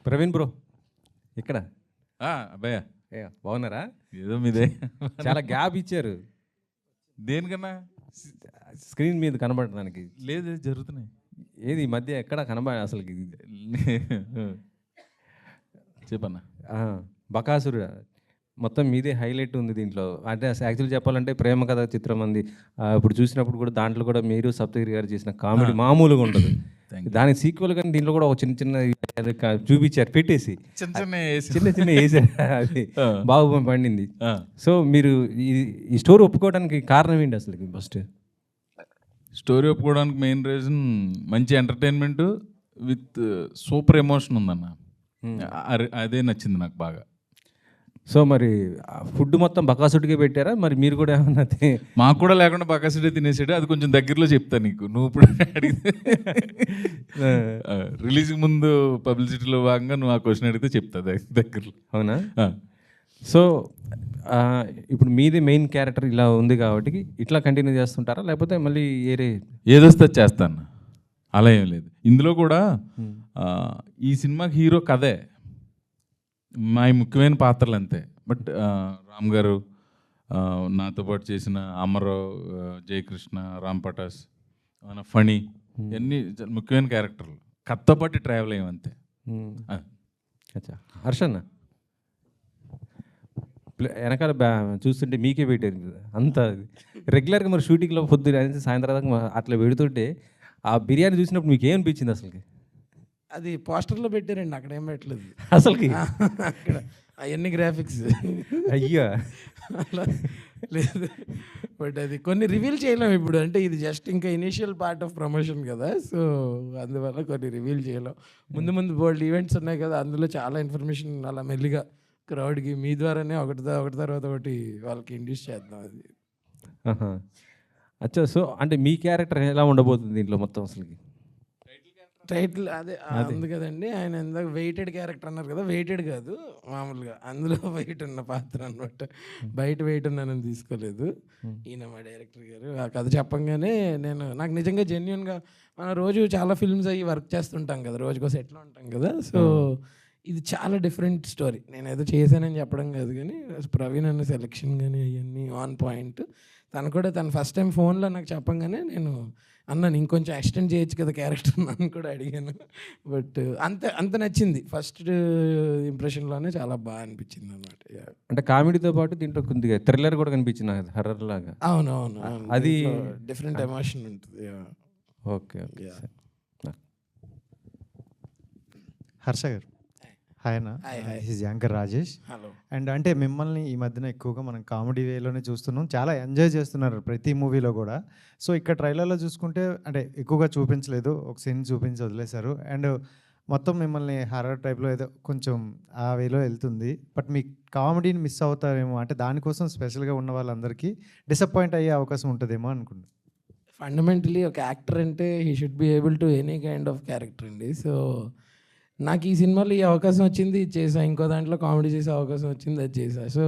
Praveen bro ఇక్కడ అబ్బాయ బాగున్నారా? ఏదో మీదే చాలా గ్యాప్ ఇచ్చారు దేనికన్నా స్క్రీన్ మీద కనబడడానికి. లేదు జరుగుతున్నాయి. ఏది ఈ మధ్య ఎక్కడ కనబడ అసలు చెప్పన్నా. బకాసురు మొత్తం మీదే హైలైట్ ఉంది దీంట్లో. అంటే యాక్చువల్లీ చెప్పాలంటే ప్రేమ కథ చిత్రం అంది. ఇప్పుడు చూసినప్పుడు కూడా దాంట్లో కూడా మీరు సప్తగిరి గారు చేసిన కామెడీ మామూలుగా ఉండదు. దానికి సీక్వెల్ కానీ దీంట్లో కూడా ఒక చిన్న చిన్న చూపించారు పెట్టేసి చిన్న చిన్న వేసారు. అది బాగా పండింది. సో మీరు ఈ స్టోరీ ఒప్పుకోవడానికి కారణం ఏంటి అసలు? ఫస్ట్ స్టోరీ ఒప్పుకోవడానికి మెయిన్ రీజన్ మంచి ఎంటర్టైన్మెంట్ విత్ సూపర్ ఎమోషన్ ఉందన్న. అదే నచ్చింది నాకు బాగా. సో మరి ఫుడ్ మొత్తం బకాసుడికే పెట్టారా? మరి మీరు కూడా ఏమన్నా? మాకు కూడా లేకుండా బకాసుడే తినేసాడు. అది కొంచెం దగ్గరలో చెప్తా నీకు. నువ్వు ఇప్పుడు అడిగితే రిలీజ్ ముందు పబ్లిసిటీలో భాగంగా నువ్వు ఆ క్వశ్చన్ అడిగితే చెప్తా దగ్గరలో. అవునా? సో ఇప్పుడు మీది మెయిన్ క్యారెక్టర్ ఇలా ఉంది కాబట్టి ఇట్లా కంటిన్యూ చేస్తుంటారా, లేకపోతే మళ్ళీ ఏదొస్తే చేస్తాను అలా ఏం లేదు. ఇందులో కూడా ఈ సినిమాకి హీరో కథే, మా ముఖ్యమైన పాత్రలు అంతే. బట్ రామ్ గారు, నాతో పాటు చేసిన అమరావు, జయకృష్ణ, రామ్ పటాస్, ఫణి, ఇవన్నీ ముఖ్యమైన క్యారెక్టర్లు. కథతో పాటు ట్రావెల్ అయ్యామంతే. అచ్చా హర్షన్న వెనకాల చూస్తుంటే మీకే పెట్టారు అంతా. రెగ్యులర్గా మరి షూటింగ్లో పొద్దున సాయంత్రం దాకా అట్లా పెడుతుంటే ఆ బిర్యానీ చూసినప్పుడు మీకు ఏమనిపించింది అసలుకి? అది పోస్టర్లో పెట్టారండి, అక్కడ ఏం పెట్టలేదు అసలుకి. అక్కడ అవన్నీ గ్రాఫిక్స్ అయ్యా అలా లేదు. బట్ అది కొన్ని రివీల్ చేయలేం ఇప్పుడు. అంటే ఇది జస్ట్ ఇంకా ఇనీషియల్ పార్ట్ ఆఫ్ ప్రమోషన్ కదా, సో అందువల్ల కొన్ని రివీల్ చేయలేం. ముందు ముందు బోల్డ్ ఈవెంట్స్ ఉన్నాయి కదా, అందులో చాలా ఇన్ఫర్మేషన్ అలా మెల్లిగా క్రౌడ్కి మీ ద్వారానే ఒకటి తర్వాత ఒకటి వాళ్ళకి ఇండ్యూస్ చేద్దాం. అది అచ్చా. సో అంటే మీ క్యారెక్టర్ ఎలా ఉండబోతుంది దీంట్లో మొత్తం అసలుకి? టైటిల్ అదే ఉంది కదండి. ఆయన ఇందాక వెయిటెడ్ క్యారెక్టర్ అన్నారు కదా, వెయిటెడ్ కాదు మామూలుగా అందులో వెయిట్ ఉన్న పాత్ర అనమాట. బయట వెయిట్ ఉన్నానని తీసుకోలేదు ఈయన మా డైరెక్టర్ గారు. ఆ కథ చెప్పంగానే నాకు నిజంగా జెన్యున్గా మనం రోజు చాలా ఫిల్మ్స్ అయ్యి వర్క్ చేస్తుంటాం కదా, రోజుకో సెట్లో ఉంటాం కదా. సో ఇది చాలా డిఫరెంట్ స్టోరీ. నేను ఏదో చేశానని చెప్పడం కాదు, కానీ ప్రవీణ్ అన్న సెలెక్షన్ కానీ అవన్నీ ఆన్ పాయింట్. తను కూడా తను ఫస్ట్ టైం ఫోన్లో నాకు చెప్పంగానే నేను అన్నాను ఇంకొంచెం ఎక్స్టెండ్ చేయొచ్చు కదా క్యారెక్టర్ నన్ను కూడా అడిగాను. బట్ అంత నచ్చింది. ఫస్ట్ ఇంప్రెషన్లోనే చాలా బాగా అనిపించింది అనమాట. అంటే కామెడీతో పాటు దీంట్లో కొద్దిగా థ్రిల్లర్ కూడా కనిపించింది నాకు, హర్రర్ లాగా. అవునవును, అది డిఫరెంట్ ఎమోషన్ ఉంటుంది. Okay okay. Harsha garu hi అన్న, this anchor Rajesh. Hello. And అంటే మిమ్మల్ని ఈ మధ్యన ఎక్కువగా మనం కామెడీ వేలోనే చూస్తున్నాం, చాలా ఎంజాయ్ చేస్తున్నారు ప్రతి మూవీలో కూడా. సో ఇక్కడ ట్రైలర్లో చూసుకుంటే అంటే ఎక్కువగా చూపించలేదు, ఒక సీన్ చూపించి వదిలేశారు. అండ్ మొత్తం మిమ్మల్ని హర్రర్ టైప్లో ఏదో కొంచెం ఆ వేలో వెళ్తుంది. బట్ మీ కామెడీని మిస్ అవుతారేమో, అంటే దానికోసం స్పెషల్గా ఉన్న వాళ్ళందరికీ డిసప్పాయింట్ అయ్యే అవకాశం ఉంటుందేమో అనుకుంటున్నాను. ఫండమెంటలీ ఒక యాక్టర్ అంటే he should be able to any kind of character అండి. సో నాకు ఈ సినిమాలో ఈ అవకాశం వచ్చింది, ఇది చేసా. ఇంకో దాంట్లో కామెడీ చేసే అవకాశం వచ్చింది, అది చేసా. సో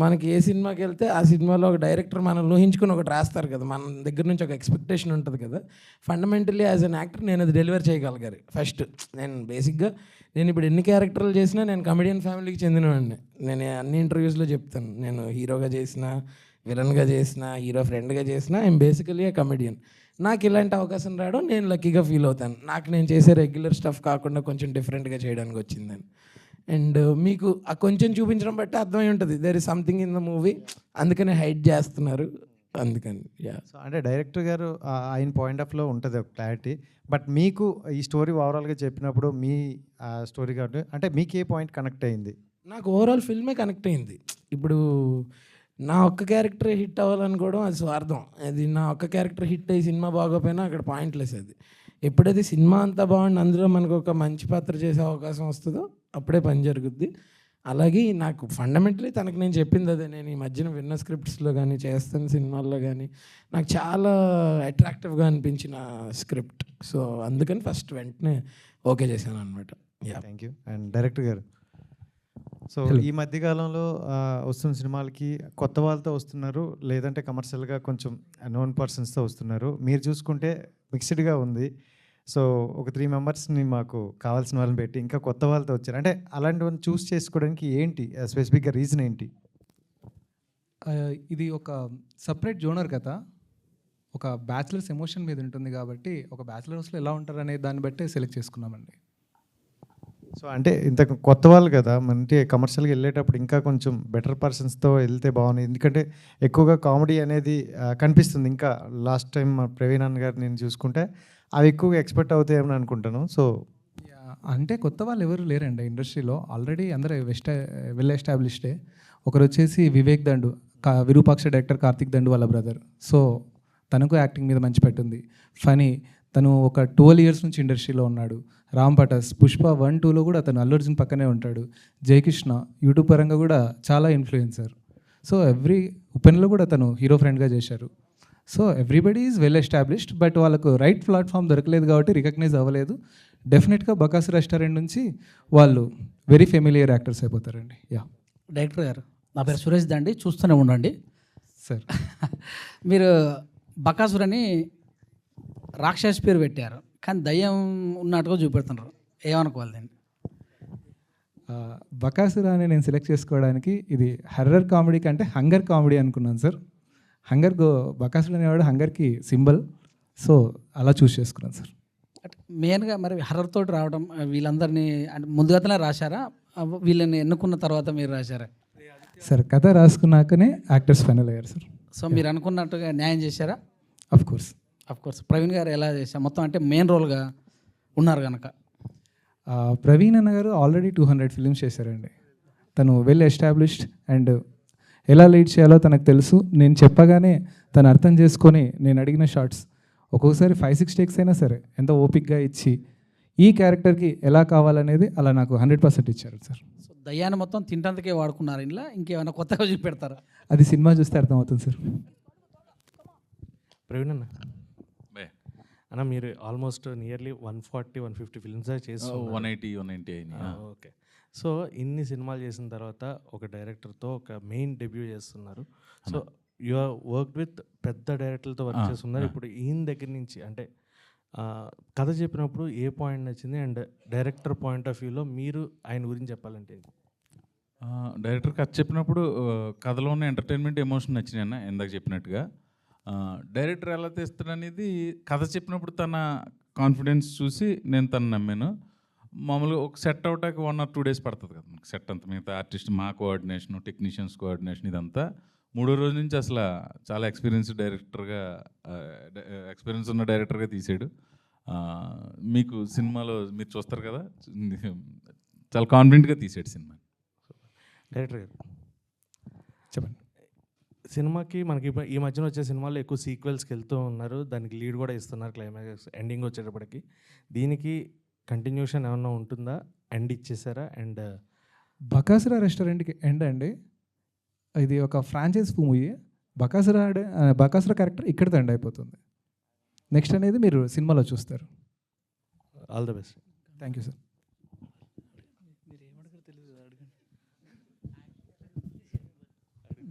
మనకి ఏ సినిమాకి వెళ్తే ఆ సినిమాలో ఒక డైరెక్టర్ మనం ఊహించుకుని ఒకటి రాస్తారు కదా, మన దగ్గర నుంచి ఒక ఎక్స్పెక్టేషన్ ఉంటుంది కదా. ఫండమెంటలీ యాజ్ అన్ యాక్టర్ నేను అది డెలివర్ చేయగలిగారు. ఫస్ట్ నేను బేసిక్గా నేను ఇప్పుడు ఎన్ని క్యారెక్టర్లు చేసినా నేను కమెడియన్ ఫ్యామిలీకి చెందినవాడిని. నేను అన్ని ఇంటర్వ్యూస్లో చెప్తాను, నేను హీరోగా చేసిన, విలన్గా చేసిన, హీరో ఫ్రెండ్గా చేసిన, ఐఎమ్ బేసికలీ ఏ కమెడియన్. నాకు ఇలాంటి అవకాశం రావడం నేను లక్కీగా ఫీల్ అవుతాను. నాకు నేను చేసే రెగ్యులర్ స్టఫ్ కాకుండా కొంచెం డిఫరెంట్గా చేయడానికి వచ్చిందని. అండ్ మీకు ఆ కొంచెం చూపించడం బట్టి అర్థమై ఉంటుంది there is something in the movie, అందుకని హైడ్ చేస్తున్నారు అందుకని. సో అంటే డైరెక్టర్ గారు ఆయన పాయింట్ ఆఫ్లో ఉంటుంది ఒక క్లారిటీ. బట్ మీకు ఈ స్టోరీ ఓవరాల్గా చెప్పినప్పుడు మీ స్టోరీ కాబట్టి అంటే మీకు ఏ పాయింట్ కనెక్ట్ అయింది? నాకు ఓవరాల్ ఫిల్మే కనెక్ట్ అయింది. ఇప్పుడు నా ఒక్క క్యారెక్టర్ హిట్ అవ్వాలనుకోవడం అది స్వార్థం. అది నా ఒక్క క్యారెక్టర్ హిట్ అయ్యి సినిమా బాగోపోయినా అక్కడ పాయింట్లెస్. అది ఎప్పుడైతే సినిమా అంతా బాగుండి అందులో మనకు ఒక మంచి పాత్ర చేసే అవకాశం వస్తుందో అప్పుడే పని జరుగుద్ది. అలాగే నాకు ఫండమెంటలీ తనకు నేను చెప్పింది అదే. నేను ఈ మధ్యన విన్న స్క్రిప్ట్స్లో కానీ చేస్తున్న సినిమాల్లో కానీ నాకు చాలా అట్రాక్టివ్గా అనిపించిన స్క్రిప్ట్. సో అందుకని ఫస్ట్ వెంటనే ఓకే చేశాను అనమాట. Thank you. అండ్ డైరెక్టర్ గారు, సో ఈ మధ్యకాలంలో వస్తున్న సినిమాలకి కొత్త వాళ్ళతో వస్తున్నారు, లేదంటే కమర్షియల్గా కొంచెం నోన్ పర్సన్స్తో వస్తున్నారు. మీరు చూసుకుంటే మిక్స్డ్గా ఉంది. సో ఒక 3 మెంబర్స్‌ని మాకు కావాల్సిన వాళ్ళని పెట్టి ఇంకా కొత్త వాళ్ళతో వచ్చారు. అంటే అలాంటివన్నీ చూస్ చేసుకోవడానికి ఏంటి స్పెసిఫిక్‌గా రీజన్ ఏంటి? ఇది ఒక సపరేట్ జోనర్ కథ. ఒక బ్యాచిలర్స్ ఎమోషన్ మీద ఉంటుంది కాబట్టి ఒక బ్యాచిలర్ హౌస్‌లో ఎలా ఉంటారనే దాన్ని బట్టే సెలెక్ట్ చేసుకున్నామండి. సో అంటే ఇంత కొత్త వాళ్ళు కదా! అంటే కమర్షియల్‌గా వెళ్ళేటప్పుడు ఇంకా కొంచెం బెటర్ పర్సన్స్‌తో వెళ్తే బాగుంది. ఎందుకంటే ఎక్కువగా కామెడీ అనేది కనిపిస్తుంది. ఇంకా లాస్ట్ టైం ప్రవీణ్ అన్న గారు నేను చూసుకుంటే అవి ఎక్కువగా ఎక్స్‌పెక్ట్ అవుతాయేమో అనుకుంటాను. సో అంటే కొత్త వాళ్ళు ఎవరు లేరండి ఇండస్ట్రీలో. ఆల్రెడీ అందరూ వెల్ ఎస్టాబ్లిష్డే. ఒకరు వచ్చేసి వివేక్ దండు, విరూపాక్ష డైరెక్టర్ కార్తిక్ దండు వాళ్ళ బ్రదర్. సో తనకు యాక్టింగ్ మీద మంచి పెట్టుంది. ఫనీ, తను ఒక 12 ఇయర్స్ నుంచి ఇండస్ట్రీలో ఉన్నాడు. రామ్ పటస్, పుష్ప 1, 2లో కూడా తను అల్లు అర్జున్ పక్కనే ఉంటాడు. జయకృష్ణ యూట్యూబ్ పరంగా కూడా చాలా ఇన్ఫ్లుయెన్సర్. సో ఉపేన్లో కూడా తను హీరో ఫ్రెండ్గా చేశారు. So everybody is well established. But వాళ్ళకు రైట్ ప్లాట్ఫామ్ దొరకలేదు కాబట్టి రికగ్నైజ్ అవ్వలేదు. డెఫినెట్గా బకాసు రెస్టారెంట్ నుంచి వాళ్ళు వెరీ ఫెమిలియర్ యాక్టర్స్ అయిపోతారండి. యా డైరెక్టర్ గారు, నా పేరు సురేష్ దండి, చూస్తూనే ఉండండి. సార్. మీరు బకాసుర్ అని రాక్షస్ పేరు పెట్టారు, కానీ దయ్యం ఉన్నట్టుగా చూపెడుతున్నారు. ఏమనుకోవాలి దీన్ని? బకాసుర అని నేను సెలెక్ట్ చేసుకోవడానికి ఇది హర్రర్ కామెడీ కంటే హంగర్ కామెడీ అనుకున్నాను సార్. బకాసుర అనేవాడు హంగర్కి సింబల్. సో అలా చూస్ చేసుకున్నాను సార్. అంటే మెయిన్గా మరి హర్రర్ తోటి రావడం, వీళ్ళందరినీ అంటే ముందుగానే రాశారా, వీళ్ళని ఎన్నుకున్న తర్వాత మీరు రాశారా? సార్ కథ రాసుకున్నాకనే యాక్టర్స్ ఫైనల్ అయ్యారు సార్. సో మీరు అనుకున్నట్టుగా న్యాయం చేశారా? Of course. ప్రవీణ్ గారు ఎలా చేశారు? మొత్తం అంటే మెయిన్ రోల్గా ఉన్నారు కనుక. ప్రవీణ్ అన్న గారు ఆల్రెడీ 200 ఫిల్మ్స్ చేశారండి. తను వెల్ ఎస్టాబ్లిష్డ్ అండ్ ఎలా లీడ్ చేయాలో తనకు తెలుసు. నేను చెప్పగానే తను అర్థం చేసుకొని నేను అడిగిన షార్ట్స్ ఒక్కొక్కసారి 5-6 టేక్స్ అయినా సరే ఎంత ఓపిక్గా ఇచ్చి ఈ క్యారెక్టర్కి ఎలా కావాలనేది అలా నాకు 100% ఇచ్చారు సార్. సో దయ్యాన్ని మొత్తం తింటందుకే వాడుకున్నారు. ఇలా ఇంకేమైనా కొత్తగా చూపెడతారా? అది సినిమా చూస్తే అర్థమవుతుంది సార్. ప్రవీణ్ అన్న మీరు ఆల్మోస్ట్ నియర్లీ 140-150 ఫిల్మ్స్ చేస్తున్నారు. 180 అయినాయి. ఓకే. సో ఇన్ని సినిమాలు చేసిన తర్వాత ఒక డైరెక్టర్తో ఒక మెయిన్ డెబ్యూ చేస్తున్నారు. So you are work with పెద్ద డైరెక్టర్లతో వర్క్ చేస్తున్నారు. ఇప్పుడు ఈయన దగ్గర నుంచి అంటే కథ చెప్పినప్పుడు ఏ పాయింట్ నచ్చింది అండ్ డైరెక్టర్ పాయింట్ ఆఫ్ వ్యూలో మీరు ఆయన గురించి చెప్పాలంటే? డైరెక్టర్ కథ చెప్పినప్పుడు కథలో ఉన్న ఎంటర్టైన్మెంట్, ఎమోషన్ నచ్చినాయి అన్న ఇందాక చెప్పినట్టుగా. డైరెక్టర్ ఎలా తెస్తాడనేది కథ చెప్పినప్పుడు తన కాన్ఫిడెన్స్ చూసి నేను తను నమ్మాను. మామూలుగా ఒక సెట్ అవటానికి 1 or 2 days పడుతుంది కదా మనకి సెట్ అంతా. మిగతా ఆర్టిస్ట్ మా కోఆర్డినేషన్, టెక్నీషియన్స్ కోఆర్డినేషన్ ఇదంతా 3వ రోజు నుంచి అసలు చాలా ఎక్స్పీరియన్స్ ఉన్న డైరెక్టర్గా తీసాడు. మీకు సినిమాలో మీరు చూస్తారు కదా, చాలా కాన్ఫిడెంట్గా తీసాడు సినిమా. డైరెక్టర్ గారు చెప్పండి. సినిమాకి మనకి ఈ మధ్యన వచ్చే సినిమాల్లో ఎక్కువ సీక్వెల్స్కి వెళ్తూ ఉన్నారు, దానికి లీడ్ కూడా ఇస్తున్నారు. క్లైమాక్స్ ఎండింగ్ వచ్చేటప్పటికి దీనికి కంటిన్యూషన్ ఏమన్నా ఉంటుందా? ఎండ్ ఇచ్చేసారా? అండ్ బకాసుర రెస్టారెంట్కి ఎండ్ అండి. ఇది ఒక ఫ్రాంచైజ్ మూవీ. బకాసుర క్యారెక్టర్ ఇక్కడితో ఎండ్ అయిపోతుంది. నెక్స్ట్ అనేది మీరు సినిమాలో చూస్తారు. All the best. Thank you sir.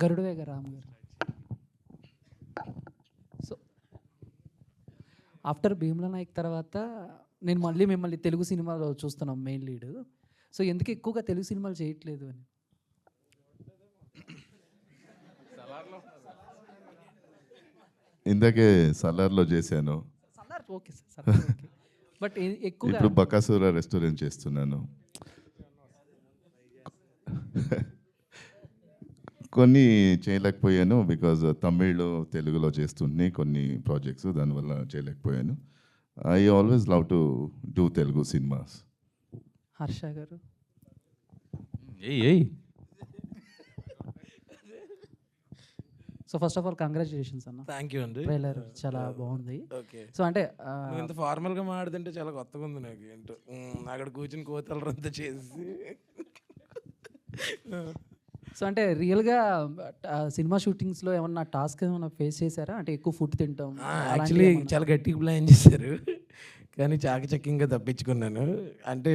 Garudavega Ram గారు. సో ఆఫ్టర్ భీమ్లా నాయక్ తర్వాత నేను మళ్ళీ మిమ్మల్ని తెలుగు సినిమాలో చూస్తున్నాం మెయిన్ లీడ్. సో ఎందుకు ఎక్కువగా తెలుగు సినిమాలు చేయట్లేదు అని? ఇందాకే సలార్లో చేశాను. Salaar okay sir, Salaar okay. But ఎక్కువగా ఇప్పుడు బకాసుర రెస్టారెంట్ చేస్తున్నాను. కొన్ని చేయలేకపోయాను బికాజ్ తమిళ్లో, తెలుగులో చేస్తున్నాయి కొన్ని ప్రాజెక్ట్స్, దానివల్ల చేయలేకపోయాను. I always love to do Telugu cinemas. Harsha గారు. So first of all congratulations అన్న. థ్యాంక్ యూ అండి. ట్రైలర్ చాలా బాగుంది. ఓకే. సో అంటే ఇంత ఫార్మల్గా మాట్లాడుతుంటే చాలా కొత్తగా ఉంది నాకు. ఏంటో అక్కడ కూర్చుని కోతలరంతా చేసి. సో అంటే రియల్గా సినిమా షూటింగ్స్లో ఏమన్నా టాస్క్ ఏమన్నా ఫేస్ చేశారా? అంటే ఎక్కువ ఫుడ్ తింటాం. యాక్చువల్లీ చాలా గట్టిగా ప్లాన్ చేశారు, కానీ చాకచక్యంగా తప్పించుకున్నాను. అంటే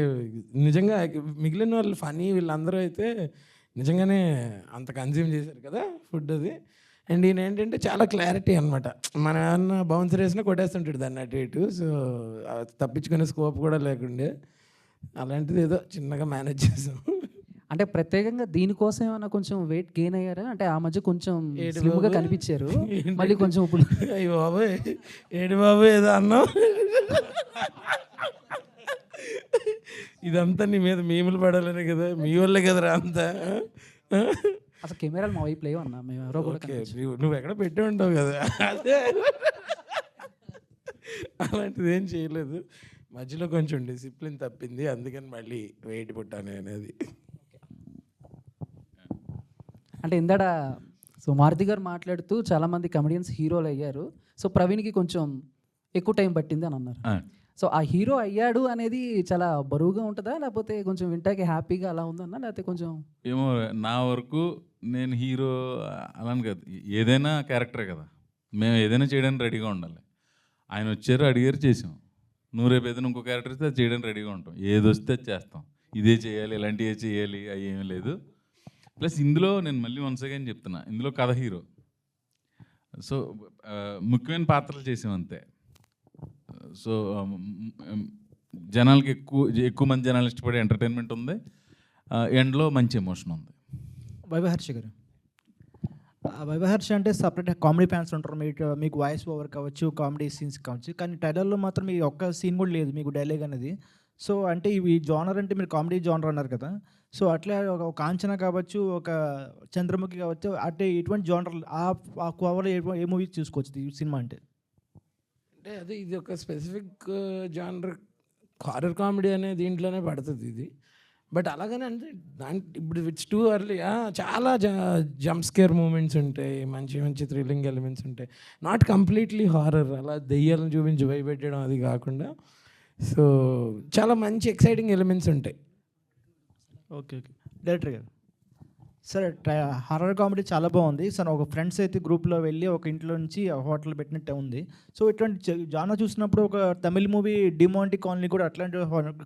నిజంగా మిగిలిన వాళ్ళు ఫనీ వీళ్ళందరూ అయితే నిజంగానే అంత కన్జ్యూమ్ చేశారు కదా ఫుడ్ అది. అండ్ ఈయన ఏంటంటే చాలా క్లారిటీ అనమాట. మనం ఏమన్నా బౌన్సర్ వేసినా కొట్టేస్తుంటాడు దాన్ని అటు ఇటు. సో తప్పించుకునే స్కోప్ కూడా లేకుండే, అలాంటిది ఏదో చిన్నగా మేనేజ్ చేసాం. అంటే ప్రత్యేకంగా దీనికోసం ఏమైనా కొంచెం వెయిట్ గెయిన్ అయ్యారా? అంటే ఆ మధ్య కొంచెం ఏడు స్లిమ్గా బాబు. కనిపించారు, ఏంటి? మళ్ళీ కొంచెం ఇప్పుడు అయ్యో బాబోయ్, ఏడు బాబు ఏదో అన్నాం. ఇదంతా నీ మీద మీములు పడాలనే కదా, మీ వాళ్ళే కదరా అంతా. అసలు కెమెరాలు మా వైపు లేవన్నా, మేము ఎవరో కూడా ఓకే, కనిపించం. నువ్వు ఎక్కడ పెట్టి ఉంటావు కదా, అదే అలాంటిది ఏం చేయలేదు. మధ్యలో కొంచెం డిసిప్లిన్ తప్పింది, అందుకని మళ్ళీ వెయిట్ పుట్టాను అనేది. అంటే ఇందాడ సో మారుతి గారు మాట్లాడుతూ చాలామంది కమెడియన్స్ హీరోలు అయ్యారు, సో ప్రవీణ్కి కొంచెం ఎక్కువ టైం పట్టింది అని అన్నారు. సో ఆ హీరో అయ్యాడు అనేది చాలా బరువుగా ఉంటుందా, లేకపోతే కొంచెం వింటాకి హ్యాపీగా అలా ఉందన్నా, లేకపోతే కొంచెం ఏమో నా వరకు నేను హీరో అలాని కాదు, ఏదైనా క్యారెక్టరే కదా, మేము ఏదైనా చేయడానికి రెడీగా ఉండాలి. ఆయన వచ్చారు, అడిగారు, చేసాం. నువ్వు రేపు ఏదైనా ఇంకో క్యారెక్టర్ ఇస్తే అది చేయడానికి రెడీగా ఉంటాం. ఏది వస్తే అది చేస్తాం. ఇదే చేయాలి, ఇలాంటివే చేయాలి, అవి ఏమీ లేదు. ప్లస్ ఇందులో నేను మళ్ళీ వన్స్ అగైన్ చెప్తున్నా, ఇందులో కథ హీరో. సో ముఖ్యమైన పాత్రలు చేసాం అంతే. సో జనాలకి ఎక్కువ మంది జనాలు ఇష్టపడే ఎంటర్టైన్మెంట్ ఉంది, ఎండ్లో మంచి ఎమోషన్ ఉంది. వైభహర్ష గారు, వైభహర్ష అంటే సపరేట్ కామెడీ ఫ్యాన్స్ ఉంటారు, మీకు వాయిస్ ఓవర్ కావచ్చు, కామెడీ సీన్స్ కావచ్చు, కానీ టైలర్లో మాత్రం మీ ఒక్క సీన్ కూడా లేదు మీకు డైలాగ్ అనేది. సో అంటే ఇవి జానర్ అంటే మీరు కామెడీ జానర్ అన్నారు కదా, సో అట్లా ఒక కాంచన కావచ్చు, ఒక చంద్రముఖి కావచ్చు, అంటే ఇటువంటి జానర్ ఆ కోవలో ఏ మూవీ చూసుకోవచ్చు ఈ సినిమా అంటే? అంటే అది ఇది ఒక స్పెసిఫిక్ జానర్ హారర్ కామెడీ అనే దీంట్లోనే పడుతుంది ఇది. బట్ అలాగనే అంటే ఇప్పుడు ఇట్స్ టూ అర్లీ. చాలా జంప్ స్కేర్ మూమెంట్స్ ఉంటాయి, మంచి మంచి థ్రిల్లింగ్ ఎలిమెంట్స్ ఉంటాయి, నాట్ కంప్లీట్లీ హారర్, అలా దెయ్యాలను చూపించి భయపెట్టడం అది కాకుండా. సో చాలా మంచి ఎక్సైటింగ్ ఎలిమెంట్స్ ఉంటాయి. ఓకే ఓకే డైరెక్టర్ గారు, సరే హారర్ కామెడీ చాలా బాగుంది సార్. ఒక ఫ్రెండ్స్ అయితే గ్రూప్లో వెళ్ళి ఒక ఇంట్లో నుంచి హోటల్ పెట్టినట్టే ఉంది. సో ఇట్లాంటి జానా చూసినప్పుడు ఒక తమిళ్ మూవీ డిమాంటి కాలనీ కూడా అట్లాంటి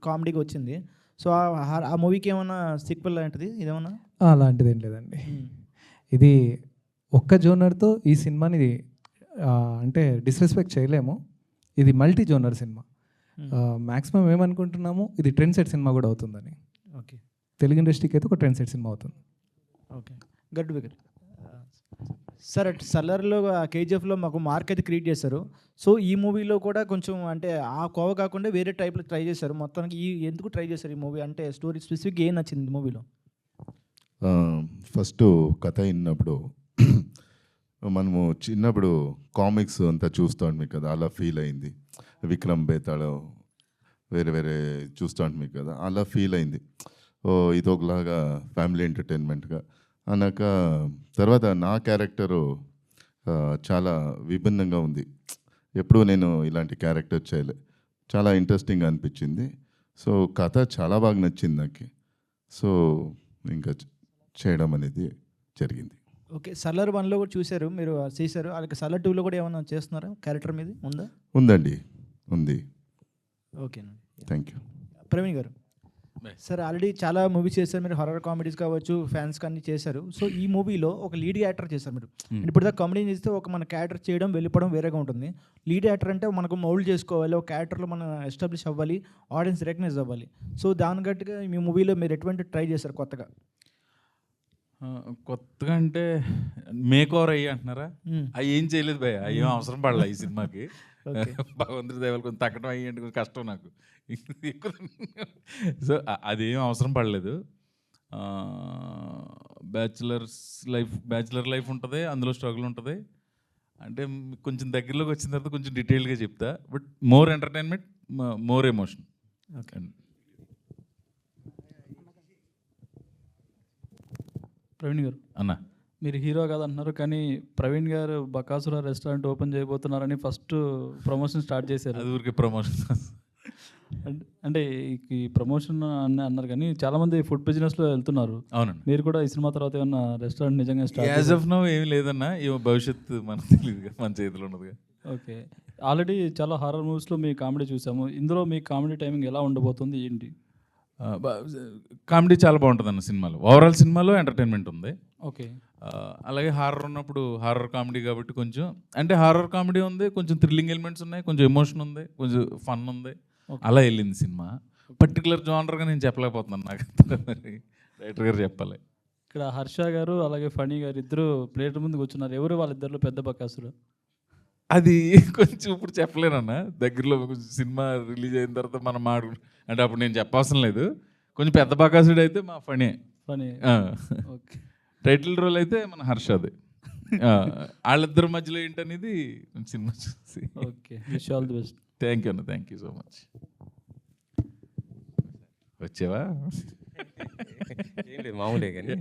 కామెడీకి వచ్చింది. సో ఆ మూవీకి ఏమన్నా సీక్వెల్ లాంటిది ఇదేమన్నా? అలాంటిది ఏం లేదండి. ఇది ఒక్క జోనర్తో ఈ సినిమాని అంటే డిస్రెస్పెక్ట్ చేయలేము. ఇది మల్టీ జోనర్ సినిమా. మ్యాక్సిమం ఏమనుకుంటున్నాము, ఇది ట్రెండ్ సెట్ సినిమా కూడా అవుతుందని. ఓకే, తెలుగు ఇండస్ట్రీకి అయితే ఒక ట్రెండ్ సెట్ సినిమా అవుతుంది. ఓకే గడ్డు బిగర్ సార్, సల్లర్లో కేజీఎఫ్లో మాకు మార్క్ అయితే క్రియేట్ చేశారు. సో ఈ మూవీలో కూడా కొంచెం అంటే ఆ కోవ కాకుండా వేరే టైప్లో ట్రై చేశారు. మొత్తానికి ఎందుకు ట్రై చేశారు ఈ మూవీ అంటే స్టోరీ స్పెసిఫిక్గా ఏం నచ్చింది మూవీలో? ఫస్ట్ కథ విన్నప్పుడు మనము చిన్నప్పుడు కామిక్స్ అంతా చూస్తాం కదా, అలా ఫీల్ అయింది. విక్రమ్ బేతాళ వేరే వేరే చూస్తాం కదా, అలా ఫీల్ అయింది. ఓ ఇది ఒకలాగా ఫ్యామిలీ ఎంటర్టైన్మెంట్గా అన్నాక తర్వాత నా క్యారెక్టరు చాలా విభిన్నంగా ఉంది. ఎప్పుడూ నేను ఇలాంటి క్యారెక్టర్ చేయలే, చాలా ఇంట్రెస్టింగ్గా అనిపించింది. సో కథ చాలా బాగా నచ్చింది నాకు. సో ఇంకా చేయడం అనేది జరిగింది. ఓకే, సల్లర్ 1లో కూడా చూశారు మీరు, చేశారు. అలాగే సల్లర్ 2లో కూడా ఏమైనా చేస్తున్నారా? క్యారెక్టర్ మీద ఉందా? ఉందండి, ఉంది. ఓకేనండి, థ్యాంక్ యూ. ప్రవీణ్ గారు, సార్ ఆల్రెడీ చాలా మూవీస్ చేశారు మీరు, హారర్ కామెడీస్ కావచ్చు, ఫ్యాన్స్ కానీ చేశారు. సో ఈ మూవీలో ఒక లీడ్ యాక్టర్ చేశారు మీరు. ఇప్పుడు దాకా కామెడీ చేస్తే ఒక మన క్యారెక్టర్ చేయడం వెళ్ళిపోవడం వేరేగా ఉంటుంది. లీడ్ యాక్టర్ అంటే మనకు మౌల్డ్ చేసుకోవాలి, ఒక క్యారెక్టర్లో మనం ఎస్టాబ్లిష్ అవ్వాలి, ఆడియన్స్ రికగ్నైజ్ అవ్వాలి. సో దాని గట్టుగా మీ మూవీలో మీరు ఎటువంటి ట్రై చేశారు కొత్తగా? కొత్తగా అంటే మేక్ ఓవర్ అయ్యి అంటున్నారా? అవి ఏం చేయలేదు భయ, అవి ఏం అవసరం పడలే ఈ సినిమాకి. భగవంతుడి దయవల్ల కొంచెం తగ్గడం అయ్యి అంటే కొంచెం కష్టం నాకు. సో అదేం అవసరం పడలేదు. బ్యాచులర్ లైఫ్ ఉంటుంది, అందులో స్ట్రగుల్ ఉంటుంది. అంటే కొంచెం దగ్గరలోకి వచ్చిన తర్వాత కొంచెం డీటెయిల్గా చెప్తా, but more entertainment, more emotion. Okay, Praveen గారు అన్న, మీరు హీరో కాదంటున్నారు, కానీ ప్రవీణ్ గారు బకాసుర రెస్టారెంట్ ఓపెన్ చేయబోతున్నారని ఫస్ట్ ప్రమోషన్ స్టార్ట్ చేశారు. అది ఊరికే ప్రమోషన్. అంటే ఈ ప్రమోషన్ అని అన్నారు, కానీ చాలామంది ఫుడ్ బిజినెస్లో వెళ్తున్నారు. అవునండి, మీరు కూడా ఈ సినిమా తర్వాత ఏమన్నా రెస్టారెంట్ నిజంగా యాజ్ ఆఫ్ నౌ ఏమి లేదన్నా, ఏమో భవిష్యత్తు మనకు తెలియదు, మన చేతిలో ఉన్నదిగా. ఓకే, ఆల్రెడీ చాలా హారర్ మూవీస్లో మీ కామెడీ చూసాము, ఇందులో మీ కామెడీ టైమింగ్ ఎలా ఉండబోతుంది ఏంటి? కామెడీ చాలా బాగుంటుంది అన్న సినిమాలో. ఓవరాల్ సినిమాలో ఎంటర్టైన్మెంట్ ఉంది, ఓకే. అలాగే హారర్ ఉన్నప్పుడు హారర్ కామెడీ కాబట్టి కొంచెం అంటే హారర్ కామెడీ ఉంది, కొంచెం థ్రిల్లింగ్ ఎలిమెంట్స్ ఉన్నాయి, కొంచెం ఎమోషన్ ఉంది, కొంచెం ఫన్ ఉంది, అలా వెళ్ళింది సినిమా. పర్టికులర్ జానర్గా నేను చెప్పలేకపోతున్నాను, నాకు మరి డైరెక్టర్ గారు చెప్పాలి. ఇక్కడ హర్ష గారు అలాగే ఫణి గారు ఇద్దరు ప్లేట్ ముందు కూర్చున్నారు. ఎవరు వాళ్ళిద్దరిలో పెద్ద బకాసురు? అది కొంచెం ఇప్పుడు చెప్పలేనన్నా, దగ్గరలో కొంచెం సినిమా రిలీజ్ అయిన తర్వాత మనం అంటే అప్పుడు నేను చెప్పవసరం లేదు. కొంచెం పెద్ద బకాసుడు అయితే మా Phani. Phani. Okay. Title role అయితే మన హర్షది. వాళ్ళిద్దరి మధ్యలో ఏంటనేది సినిమా చూసి. Okay, wish all the best. Thank you అన్న, థ్యాంక్ యూ సో మచ్. వచ్చేవా? ఏం లేదు, మామూలే. కానీ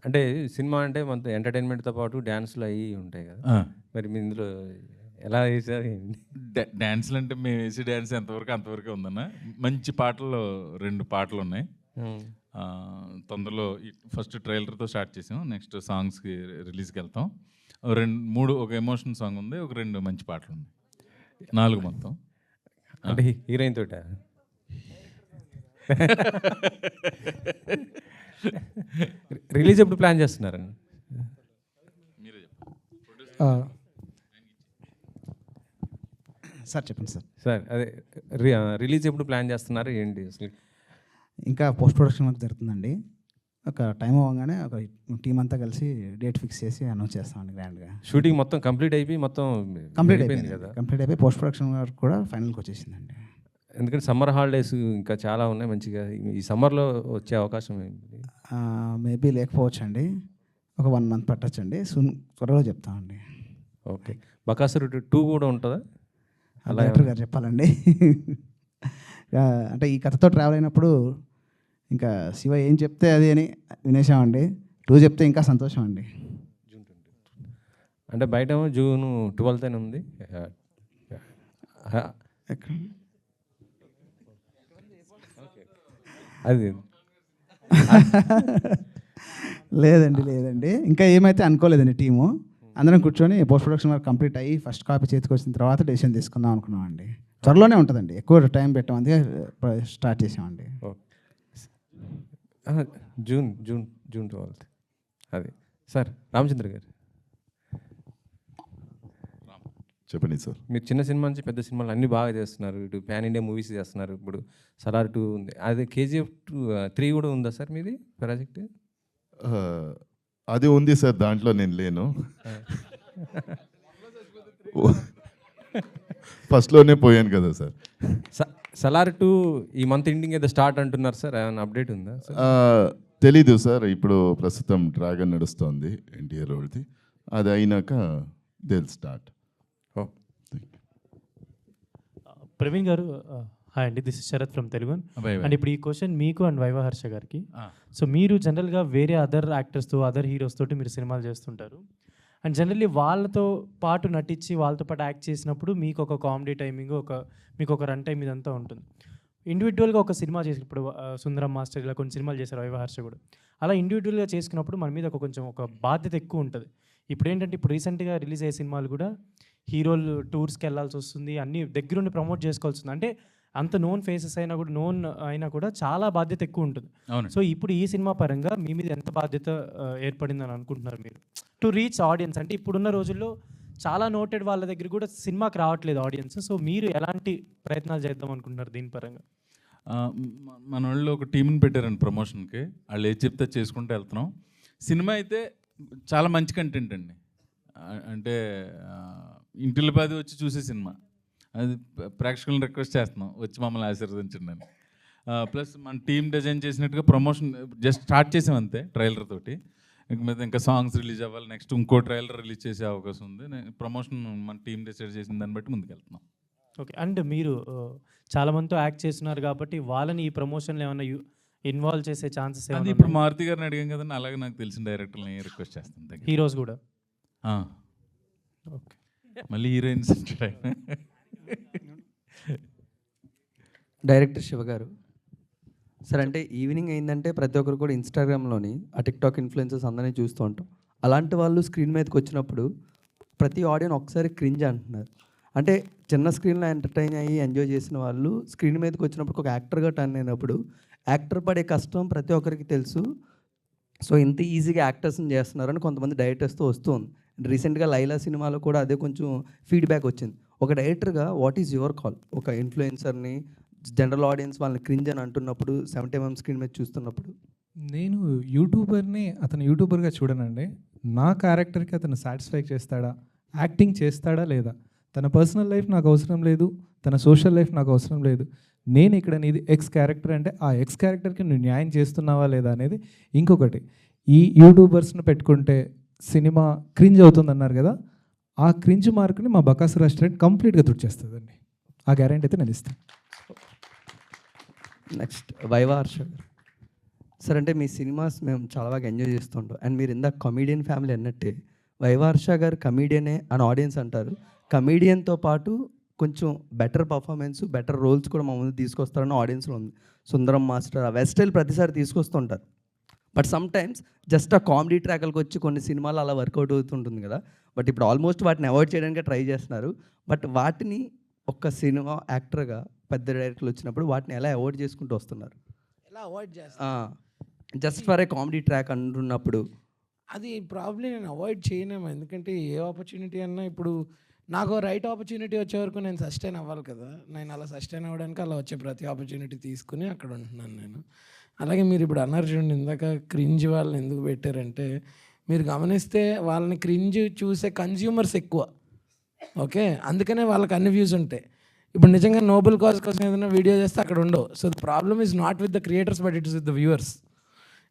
అంటే సినిమా అంటే మన ఎంటర్టైన్మెంట్తో పాటు డ్యాన్స్లు అవి ఉంటాయి కదా, మరి మీ ఇందులో ఎలా వేసారు? డ్యాన్స్లు అంటే మేము వేసే డ్యాన్స్ ఎంతవరకు అంతవరకే ఉందన్న. మంచి పాటలు 2 పాటలు ఉన్నాయి. తొందరలో ఫస్ట్ ట్రైలర్తో స్టార్ట్ చేసాం, నెక్స్ట్ సాంగ్స్కి రిలీజ్కి వెళ్తాం. 2-3 ఒక ఎమోషన్ సాంగ్ ఉంది, ఒక 2 మంచి పాటలు ఉన్నాయి, 4 మొత్తం. అంటే హీరోయిన్ తోట రిలీజ్ ఎప్పుడు ప్లాన్ చేస్తున్నారండి? సార్ చెప్పండి సార్. సార్ అదే రిలీజ్ ఎప్పుడు ప్లాన్ చేస్తున్నారు ఏంటి అసలు? ఇంకా పోస్ట్ ప్రొడక్షన్ వర్క్ జరుగుతుందండి. ఒక టైం అవ్వగానే ఒక టీం అంతా కలిసి డేట్ ఫిక్స్ చేసి అనౌన్స్ చేస్తామండి గ్రాండ్గా. షూటింగ్ మొత్తం కంప్లీట్ అయిపోయి మొత్తం కంప్లీట్ అయిపోయింది కదా, కంప్లీట్ అయిపోయి పోస్ట్ ప్రొడక్షన్ వర్క్ కూడా ఫైనల్కి వచ్చేసిందండి. ఎందుకంటే సమ్మర్ హాలిడేస్ ఇంకా చాలా ఉన్నాయి మంచిగా, ఈ సమ్మర్లో వచ్చే అవకాశం ఏంటి? మేబీ లేకపోవచ్చు అండి, ఒక 1 మంత్ పట్టచ్చండి, త్వరలో చెప్తామండి. ఓకే. బకాసురు 2 కూడా ఉంటుందా? డైరెక్టర్ గారు చెప్పాలండి. అంటే ఈ కథతో ట్రావెల్ అయినప్పుడు ఇంకా శివ ఏం చెప్తే అది అని వినేసామండి. 2 చెప్తే ఇంకా సంతోషం అండి. అంటే బయట జూన్ 12th అని ఉంది. అది లేదండి ఇంకా ఏమైతే అనుకోలేదండి. టీము అందరం కూర్చొని పోస్ట్ ప్రొడక్షన్ వర్క్ కంప్లీట్ అయ్యి ఫస్ట్ కాపీ చేతికి వచ్చిన తర్వాత డెసిషన్ తీసుకుందాం అనుకున్నామండి. త్వరలోనే ఉంటుందండి, ఎక్కువ టైం పెట్టామంది స్టార్ట్ చేసామండి. June 12th. అది సార్ రామచంద్ర గారు చెప్పండి సార్. మీరు చిన్న సినిమా నుంచి పెద్ద సినిమాలు అన్నీ బాగా చేస్తున్నారు, ఇటు ప్యాన్ ఇండియా మూవీస్ చేస్తున్నారు. ఇప్పుడు సలార్ 2 ఉంది, అదే KGF 3 కూడా ఉందా సార్ మీది ప్రాజెక్ట్? అది ఉంది సార్, దాంట్లో నేను లేను. ఫస్ట్లోనే పోయాను కదా సార్. సలార్ 2 ఈ మంత్ ఎండింగ్ ఏదో స్టార్ట్ అంటున్నారు సార్, ఏమైనా అప్డేట్ ఉందా? తెలీదు సార్, ఇప్పుడు ప్రస్తుతం డ్రాగన్ నడుస్తోంది ఎన్టీఆర్ వాళ్ళది, అది అయినాక దే విల్ స్టార్ట్. ప్రవీణ్ గారు, హాయ్ అండి, this is Sharath from Telugu. And ఇప్పుడు ఈ క్వశ్చన్ మీకు అండ్ వైవా హర్ష గారికి. సో మీరు జనరల్గా వేరే అదర్ యాక్టర్స్తో అదర్ హీరోస్ తోటి మీరు సినిమాలు చేస్తుంటారు, అండ్ జనరల్లీ వాళ్ళతో పాటు నటించి వాళ్ళతో పాటు యాక్ట్ చేసినప్పుడు మీకు ఒక కామెడీ టైమింగ్, మీకు ఒక రన్ టైం ఇదంతా ఉంటుంది. ఇండివిజువల్గా ఒక సినిమా చేసి ఇప్పుడు సుందరం మాస్టర్ ఇలా కొన్ని సినిమాలు చేశారు వైవా హర్ష కూడా, అలా ఇండివిజువల్గా చేసుకున్నప్పుడు మన మీద కొంచెం ఒక బాధ్యత ఎక్కువ ఉంటుంది. ఇప్పుడు ఏంటంటే ఇప్పుడు రీసెంట్గా రిలీజ్ అయ్యే సినిమాలు కూడా హీరోలు టూర్స్కి వెళ్ళాల్సి వస్తుంది, అన్నీ దగ్గరుండి ప్రమోట్ చేసుకోవాల్సి వస్తుంది. అంటే అంత నోన్ ఫేసెస్ అయినా కూడా చాలా బాధ్యత ఎక్కువ ఉంటుంది. సో ఇప్పుడు ఈ సినిమా పరంగా మీ మీద ఎంత బాధ్యత ఏర్పడిందని అనుకుంటున్నారు మీరు టు రీచ్ ఆడియన్స్? అంటే ఇప్పుడున్న రోజుల్లో చాలా నోటెడ్ వాళ్ళ దగ్గర కూడా సినిమాకి రావట్లేదు ఆడియన్స్. సో మీరు ఎలాంటి ప్రయత్నాలు చేద్దాం అనుకుంటున్నారు దీని పరంగా? మన వాళ్ళు ఒక టీంని పెట్టారండి ప్రమోషన్కి, వాళ్ళు ఏది చెప్తే చేసుకుంటూ వెళ్తున్నాం. సినిమా అయితే చాలా మంచి కంటెంట్ అండి, అంటే ఇంటిల్లి పాది వచ్చి చూసే సినిమా, అది ప్రేక్షకులను రిక్వెస్ట్ చేస్తున్నాం వచ్చి మమ్మల్ని ఆశీర్వదించండి అని. ప్లస్ మన టీం డిజైన్ చేసినట్టుగా ప్రమోషన్ జస్ట్ స్టార్ట్ చేసాం అంతే ట్రైలర్ తోటి, ఇంక మీద ఇంకా సాంగ్స్ రిలీజ్ అవ్వాలి, నెక్స్ట్ ఇంకో ట్రైలర్ రిలీజ్ చేసే అవకాశం ఉంది. ప్రమోషన్ మన టీం డిసైడ్ చేసిన దాన్ని బట్టి ముందుకు వెళ్తున్నాం. ఓకే. అండ్ మీరు చాలామందితో యాక్ట్ చేస్తున్నారు కాబట్టి వాళ్ళని ఈ ప్రమోషన్లో ఏమైనా ఇన్వాల్వ్ చేసే ఛాన్సెస్? అది ఇప్పుడు మారుతి గారిని అడిగాం కదండి, అలాగే నాకు తెలిసిన డైరెక్టర్ని రిక్వెస్ట్ చేస్తాను. హీరోస్ కూడా? ఓకే. మళ్ళీ హీరోయిన్స్ డైరెక్టర్ శివ గారు సార్, అంటే ఈవినింగ్ అయిందంటే ప్రతి ఒక్కరు కూడా ఇన్స్టాగ్రామ్లోని ఆ టిక్టాక్ ఇన్ఫ్లుయెన్సర్స్ అందరినీ చూస్తూ ఉంటాం. అలాంటి వాళ్ళు స్క్రీన్ మీదకి వచ్చినప్పుడు ప్రతి ఆడియన్స్ ఒకసారి క్రింజ్ అంటున్నారు. అంటే చిన్న స్క్రీన్లో ఎంటర్టైన్ అయ్యి ఎంజాయ్ చేసిన వాళ్ళు స్క్రీన్ మీదకి వచ్చినప్పుడు ఒక యాక్టర్గా టర్న్ అయినప్పుడు యాక్టర్ పడే కష్టం ప్రతి ఒక్కరికి తెలుసు. సో ఇంత ఈజీగా యాక్టర్స్ని చేస్తున్నారని కొంతమంది డైరెక్టర్స్తో వస్తుంది. రీసెంట్గా లైలా సినిమాలో కూడా అదే కొంచెం ఫీడ్బ్యాక్ వచ్చింది. ఒక డైరెక్టర్గా వాట్ ఈజ్ యువర్ కాల్? ఒక ఇన్ఫ్లుయెన్సర్ని జనరల్ ఆడియన్స్ వాళ్ళని క్రింజ్ అని అంటున్నప్పుడు 70mm స్క్రీన్ మీద చూస్తున్నప్పుడు నేను యూట్యూబర్ని అతను యూట్యూబర్గా చూడనండి. నా క్యారెక్టర్కి అతను సాటిస్ఫై చేస్తాడా, యాక్టింగ్ చేస్తాడా లేదా, తన పర్సనల్ లైఫ్ నాకు అవసరం లేదు, తన సోషల్ లైఫ్ నాకు అవసరం లేదు. నేను ఇక్కడ నీది ఎక్స్ క్యారెక్టర్ అంటే ఆ ఎక్స్ క్యారెక్టర్కి నువ్వు న్యాయం చేస్తున్నావా లేదా అనేది. ఇంకొకటి, ఈ యూట్యూబర్స్ని పెట్టుకుంటే సినిమా క్రింజ్ అవుతుంది అన్నారు కదా, ఆ క్రింజ్ మార్క్ని మా బకాసు రెస్టారెంట్ కంప్లీట్గా తుడిచేస్తుందండి. ఆ గ్యారెంటీ అయితే నేను ఇస్తాను. నెక్స్ట్ వైవా హర్ష గారు. సార్ అంటే మీ సినిమాస్ మేము చాలా బాగా ఎంజాయ్ చేస్తుంటాం. అండ్ మీరు ఇందాక కమీడియన్ ఫ్యామిలీ అన్నట్టే వైవా హర్ష గారు కమీడియనే అని ఆడియన్స్ అంటారు. కమీడియన్తో పాటు కొంచెం బెటర్ పర్ఫార్మెన్స్, బెటర్ రోల్స్ కూడా మా ముందు తీసుకొస్తారని ఆడియన్స్లో ఉంది. సుందరం మాస్టర్ ఆ వెస్ట్ స్టైల్ ప్రతిసారి తీసుకొస్తుంటారు. బట్ సమ్ టైమ్స్ జస్ట్ ఆ కామెడీ ట్రాక్లకు వచ్చి కొన్ని సినిమాలు అలా వర్కౌట్ అవుతుంటుంది కదా. బట్ ఇప్పుడు ఆల్మోస్ట్ వాటిని అవాయిడ్ చేయడానికి ట్రై చేస్తున్నారు. బట్ వాటిని ఒక సినిమా యాక్టర్గా పెద్ద డైరెక్టర్లు వచ్చినప్పుడు వాటిని ఎలా అవాయిడ్ చేసుకుంటూ వస్తున్నారు? ఎలా అవాయిడ్ చేస్తారు? Just for a comedy track అంటున్నప్పుడు అది ప్రాబ్లీ నేను అవాయిడ్ చేయలేము. ఎందుకంటే ఏ ఆపర్చునిటీ అన్నా ఇప్పుడు నాకు రైట్ ఆపర్చునిటీ వచ్చే వరకు నేను సస్టైన్ అవ్వాలి కదా. నేను అలా సస్టైన్ అవ్వడానికి అలా వచ్చే ప్రతి ఆపర్చునిటీ తీసుకుని అక్కడ ఉంటున్నాను నేను. అలాగే మీరు ఇప్పుడు అన్నారు చూడండి, ఇందాక క్రింజ్ వాళ్ళని ఎందుకు పెట్టారంటే, మీరు గమనిస్తే వాళ్ళని క్రింజ్ చూసే కన్జ్యూమర్స్ ఎక్కువ. ఓకే, అందుకనే వాళ్ళకి అన్ని వ్యూస్ ఉంటాయి. ఇప్పుడు నిజంగా నోబెల్ కాజ్ కోసం ఏదైనా వీడియో చేస్తే అక్కడ ఉండవు. So the problem is not with the creators but it is with the viewers.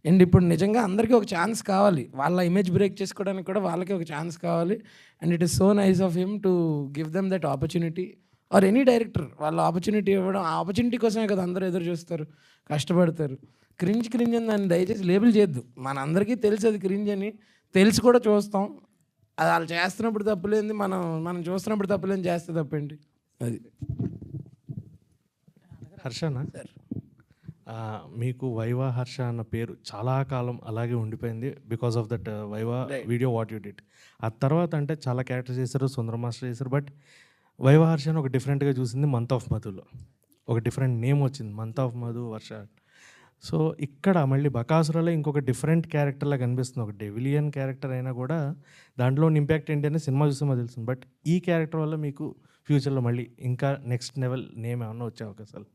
And ఇప్పుడు నిజంగా అందరికీ ఒక ఛాన్స్ కావాలి, వాళ్ళ ఇమేజ్ బ్రేక్ చేసుకోవడానికి కూడా వాళ్ళకి ఒక ఛాన్స్ కావాలి. And it is so nice of him to give them that opportunity. Or any director వాళ్ళ ఆపర్చునిటీ ఇవ్వడం, ఆ ఆపర్చునిటీ కోసమే కదా అందరూ ఎదురు చూస్తారు, కష్టపడతారు. క్రింజ్ అని దాన్ని దయచేసి లేబుల్ చేయొద్దు. మన అందరికీ తెలుసు అది క్రింజ్ అని, తెలిసి కూడా చూస్తాం. అది వాళ్ళు చేస్తున్నప్పుడు తప్పులేంది, మనం చూస్తున్నప్పుడు తప్పులేని చేస్తే తప్పేంటి? అది హర్షనా సార్, మీకు వైవా హర్ష అన్న పేరు చాలా కాలం అలాగే ఉండిపోయింది because of that viva video what you did. ఆ తర్వాత అంటే చాలా క్యారెక్టర్స్ చేశారు, సుందర మాస్టర్ చేశారు. బట్ వైవా హర్ష అని ఒక డిఫరెంట్గా చూసింది మంత్ ఆఫ్ మధులో. ఒక డిఫరెంట్ నేమ్ వచ్చింది, month of Madhu Varsha. So ఇక్కడ మళ్ళీ బకాసురలో ఇంకొక డిఫరెంట్ క్యారెక్టర్లా కనిపిస్తుంది. ఒక డెవిలియన్ క్యారెక్టర్ అయినా కూడా దాంట్లో ఇంపాక్ట్ ఏంటి అనేది సినిమా చూస్తే మాకు తెలుస్తుంది. బట్ ఈ క్యారెక్టర్ వల్ల మీకు ఫ్యూచర్లో మళ్ళీ ఇంకా నెక్స్ట్ లెవెల్ నేమ్ ఏమన్నా వచ్చే అవకాశాలు,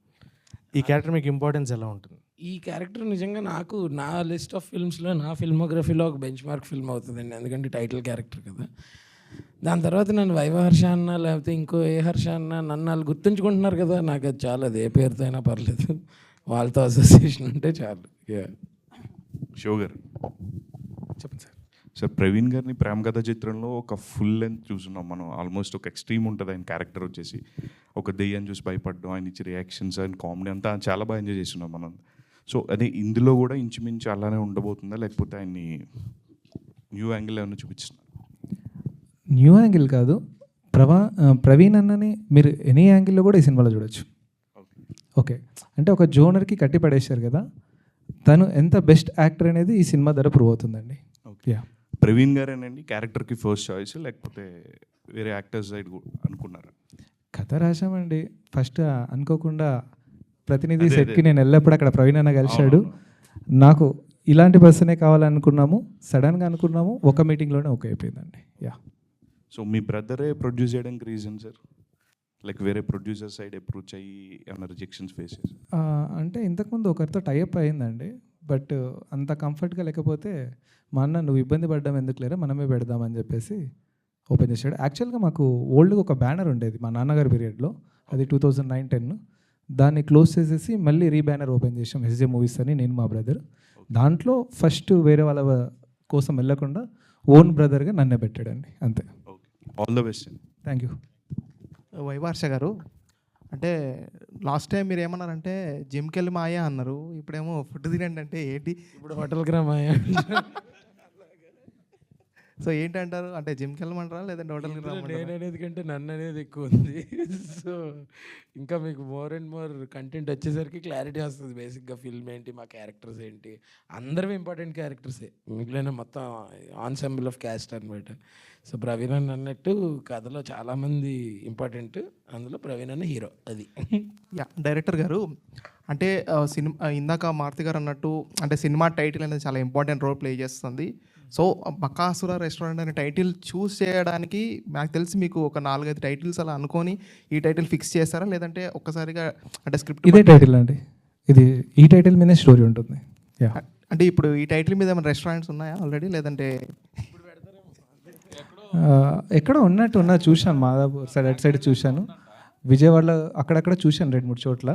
ఈ క్యారెక్టర్ మీకు ఇంపార్టెన్స్ ఎలా ఉంటుంది? ఈ క్యారెక్టర్ నిజంగా నాకు నా లిస్ట్ ఆఫ్ ఫిల్మ్స్లో, నా ఫిల్మోగ్రఫీలో ఒక బెంచ్ మార్క్ ఫిల్మ్ అవుతుందండి. ఎందుకంటే టైటిల్ క్యారెక్టర్ కదా. దాని తర్వాత నన్ను వైవ హర్ష అన్న లేకపోతే ఇంకో ఏ హర్ష అన్న నన్ను వాళ్ళు గుర్తుంచుకుంటున్నారు కదా, నాకు అది చాలు. అది ఏ పేరుతో అయినా పర్లేదు, వాళ్ళతో అసోసియేషన్ ఉంటే చాలు. షో గారు చెప్పండి సార్. సార్ ప్రవీణ్ గారిని ప్రేమ కథ చిత్రంలో ఒక ఫుల్ లెంత్ చూస్తున్నాం మనం. ఆల్మోస్ట్ ఒక ఎక్స్ట్రీమ్ ఉంటుంది ఆయన క్యారెక్టర్ వచ్చేసి. ఒక దెయ్యాన్ని చూసి భయపడడం, ఆయన ఇచ్చే రియాక్షన్స్ అండ్ కామెడీ అంతా చాలా బాగా ఎంజాయ్ చేస్తున్నాం మనం. సో అదే ఇందులో కూడా ఇంచుమించు అలానే ఉండబోతుందా, లేకపోతే ఆయన్ని న్యూ యాంగిల్ ఏమైనా చూపిస్తున్నారు? న్యూ యాంగిల్ కాదు, ప్రవీణ్ అన్నని మీరు ఎనీ యాంగిల్లో కూడా ఈ సినిమాలో చూడొచ్చు. ఓకే, అంటే ఒక జోనర్కి కట్టి పడేశారు కదా, తను ఎంత బెస్ట్ యాక్టర్ అనేది ఈ సినిమా ద్వారా ప్రూవ్ అవుతుందండి. ఓకే, ప్రవీణ్ గారేనండి క్యారెక్టర్కి ఫస్ట్ చాయిస్, లేకపోతే వేరే యాక్టర్స్ సైడ్ అనుకున్నారా? కథ రాశామండి ఫస్ట్, అనుకోకుండా ప్రతినిధి సెట్కి నేను వెళ్ళినప్పుడు అక్కడ ప్రవీణ్ అన్న కలిశాడు. నాకు ఇలాంటి పర్సనే కావాలనుకున్నాము, సడన్గా అనుకున్నాము, ఒక మీటింగ్లోనే ఓకే అయిపోయిందండి. యా. సో మీ బ్రదరే ప్రొడ్యూస్ చేయడానికి రీజన్ సార్, లైక్ వేరే ప్రొడ్యూసర్ సైడ్ అప్రోచ్ అయ్యి ఏమైనా రిజెక్షన్స్ ఫేస్ చేశారు? అంటే ఇంతకుముందు ఒకరితో టైఅప్ అయిందండి, బట్ అంత కంఫర్ట్గా లేకపోతే మా అన్న నువ్వు ఇబ్బంది పడ్డాం ఎందుకు లేరా మనమే పెడదామని చెప్పేసి ఓపెన్ చేశాడు. యాక్చువల్గా మాకు ఓల్డ్గా ఒక బ్యానర్ ఉండేది మా నాన్నగారి పీరియడ్లో, అది 2009-10. దాన్ని క్లోజ్ చేసేసి మళ్ళీ రీబ్యానర్ ఓపెన్ చేసాం, ఎస్జే మూవీస్ అని, నేను మా బ్రదర్. దాంట్లో ఫస్ట్ వేరే వాళ్ళ కోసం వెళ్ళకుండా ఓన్ బ్రదర్గా నన్నే పెట్టాడండి, అంతే. All the best. Thank you. వైవర్ష గారు, అంటే లాస్ట్ టైం మీరు ఏమన్నారంటే జిమ్కి వెళ్ళి మాయా అన్నారు, ఇప్పుడేమో ఫుడ్ తినండి అంటే ఏంటి? ఇప్పుడు హోటల్కి రా మాయా. సో ఏంటంటారు, అంటే జిమ్కి వెళ్ళమంటారా లేదంటే హోటల్కి నేను అనేది కంటే నన్ను అనేది ఎక్కువ ఉంది. సో ఇంకా మీకు మోర్ అండ్ మోర్ కంటెంట్ వచ్చేసరికి క్లారిటీ వస్తుంది. బేసిక్గా ఫిల్మ్ ఏంటి, మా క్యారెక్టర్స్ ఏంటి, అందరివి ఇంపార్టెంట్ క్యారెక్టర్సే, మిగిలిన మొత్తం ఆన్సెంబుల్ ఆఫ్ క్యాస్ట్ అనమాట. సో ప్రవీణ్ అన్న అన్నట్టు కథలో చాలామంది ఇంపార్టెంట్, అందులో ప్రవీణ్ అన్న హీరో. అది యా. డైరెక్టర్ గారు, అంటే సినిమా ఇందాక మారుతి గారు అన్నట్టు అంటే సినిమా టైటిల్ అనేది చాలా ఇంపార్టెంట్ రోల్ ప్లే చేస్తుంది. సో బకాసుర రెస్టారెంట్ అనే టైటిల్ చూస్ చేయడానికి నాకు తెలిసి మీకు ఒక 4-5 టైటిల్స్ అలా అనుకొని ఈ టైటిల్ ఫిక్స్ చేస్తారా, లేదంటే ఒక్కసారిగా అంటే స్క్రిప్ట్ ఇదే టైటిల్ అండి, ఇది ఈ టైటిల్ మీదే స్టోరీ ఉంటుంది. అంటే ఇప్పుడు ఈ టైటిల్ మీద ఏమైనా రెస్టారెంట్స్ ఉన్నాయా ఆల్రెడీ, లేదంటే ఎక్కడ ఉన్నట్టు చూశాను, మాదాపూర్ సైడ్ అటు సైడ్ చూశాను, విజయవాడలో అక్కడక్కడ చూశాను 2-3 చోట్ల.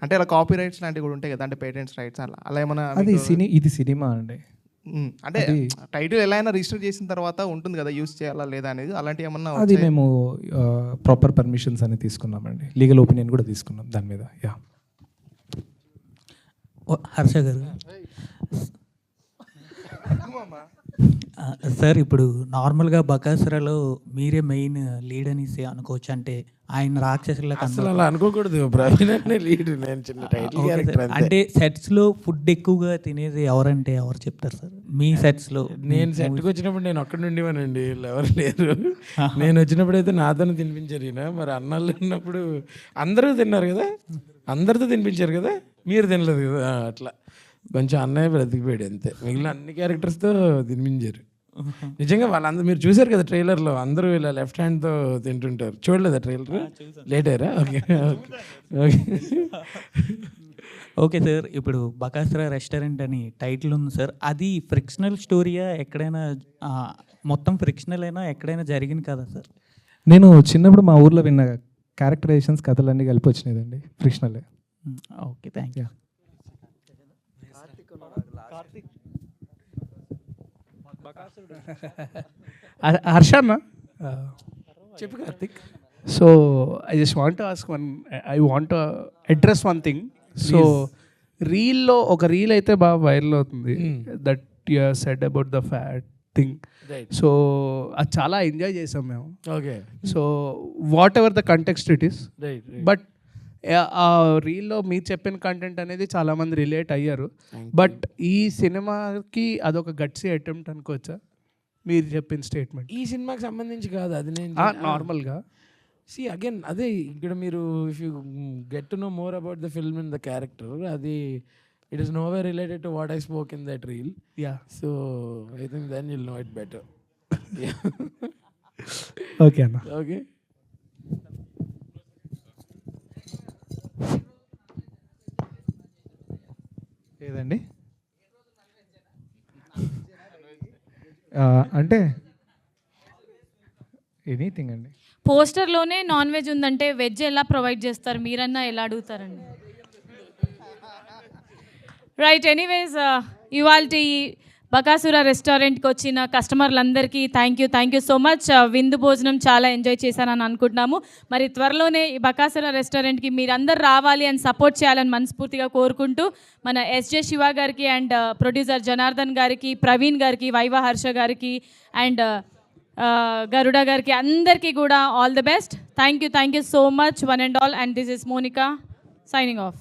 అంటే అలా కాపీ రైట్స్ లాంటివి కూడా ఉంటాయి కదా, అంటే పేటెంట్స్ రైట్స్ అలా ఏమైనా? అది ఇది సినిమా అండి, అంటే టైటిల్ ఎలా అయినా రిజిస్టర్ చేసిన తర్వాత ఉంటుంది కదా యూస్ చేయాలా లేదా అనేది, అలాంటి ఏమన్నా? అది మేము ప్రాపర్ పర్మిషన్స్ అని తీసుకున్నామండి, లీగల్ ఒపీనియన్ కూడా తీసుకున్నాం దాని మీద. యా హర్ష గారు సార్, ఇప్పుడు నార్మల్గా బకాసురలో మీరే మెయిన్ లీడ్ అనేసి అనుకోవచ్చు. అంటే ఆయన రాక్షసులకు అసలు అలా అనుకోకూడదు, ప్రవీణ్ అంటే లీడ్, నేను చిన్న టైటిల్ క్యారెక్టర్ అంతే. అంటే సెట్స్లో ఫుడ్ ఎక్కువగా తినేది ఎవరంటే ఎవరు చెప్తారు సార్ మీ సెట్స్లో? నేను సెట్కి వచ్చినప్పుడు నేను ఒక్కడి నుండివానండి, ఎవరు లేరు. నేను వచ్చినప్పుడు అయితే నాతోనే తినిపించారు ఈయన. మరి అన్నాళ్ళు ఉన్నప్పుడు అందరూ తిన్నారు కదా, అందరితో తినిపించారు కదా, మీరు తినలేదు కదా, అట్లా కొంచెం అన్నయ్య బ్రతికిపోయాడు అంతే. మిగిలిన అన్ని క్యారెక్టర్స్తో తినిపించారు. నిజంగా వాళ్ళందరూ మీరు చూసారు కదా ట్రైలర్లో, అందరూ ఇలా లెఫ్ట్ హ్యాండ్తో తింటుంటారు. చూడలేదా ట్రైలర్? లేట్ అయ్యారా? ఓకే ఓకే ఓకే సార్, ఇప్పుడు బకాసుర రెస్టారెంట్ అని టైటిల్ ఉంది సార్, అది ఫ్రిక్షనల్ స్టోరీయా ఎక్కడైనా మొత్తం ఫ్రిక్షనల్ అయినా ఎక్కడైనా జరిగింది కదా సార్? నేను చిన్నప్పుడు మా ఊర్లో విన్న క్యారెక్టరైజేషన్స్ కథలన్నీ కలిపి వచ్చినాయండి, ఫ్రిక్షనలే. Okay, thank you. హర్ష అన్న, చెప్పు Karthik. So I just want ask I want address one thing. So రీల్లో ఒక రీల్ అయితే బాగా వైరల్ అవుతుంది, that you said about the fat thing. So అది చాలా ఎంజాయ్ చేసాం మేము. Okay. So whatever the context it is, right. But ఆ రీల్లో మీరు చెప్పిన కంటెంట్ అనేది చాలామంది రిలేట్ అయ్యారు. బట్ ఈ సినిమాకి అదొక గట్సీ అటెంప్ట్ అనుకోవచ్చా మీరు చెప్పిన స్టేట్మెంట్? ఈ సినిమాకి సంబంధించి కాదు అది, నేను నార్మల్గా సి అగైన్ అదే ఇక్కడ మీరు if you get to know more about the film and the character, అది it is no way related to what I spoke in that reel. Yeah, so I think then you'll know it better. Okay అన్న. Okay. ఏదండి అంటే anything అండి. పోస్టర్లోనే non veg ఉందంటే veg ఎలా provide చేస్తారు, మీరన్నా ఎలా అడుగుతారండి? రైట్, ఎనీవేస్ ఇవాళ బకాసుర రెస్టారెంట్కి వచ్చిన కస్టమర్లందరికీ థ్యాంక్ యూ సో మచ్. విందు భోజనం చాలా ఎంజాయ్ చేశానని అనుకుంటున్నాము. మరి త్వరలోనే ఈ బకాసుర రెస్టారెంట్కి మీరందరూ రావాలి అని సపోర్ట్ చేయాలని మనస్ఫూర్తిగా కోరుకుంటూ మన ఎస్జే శివ గారికి అండ్ ప్రొడ్యూసర్ జనార్దన్ గారికి, ప్రవీణ్ గారికి, వైవా హర్ష గారికి అండ్ గరుడ గారికి అందరికీ కూడా all the best. Thank you so much one and all. And this is Monika signing of.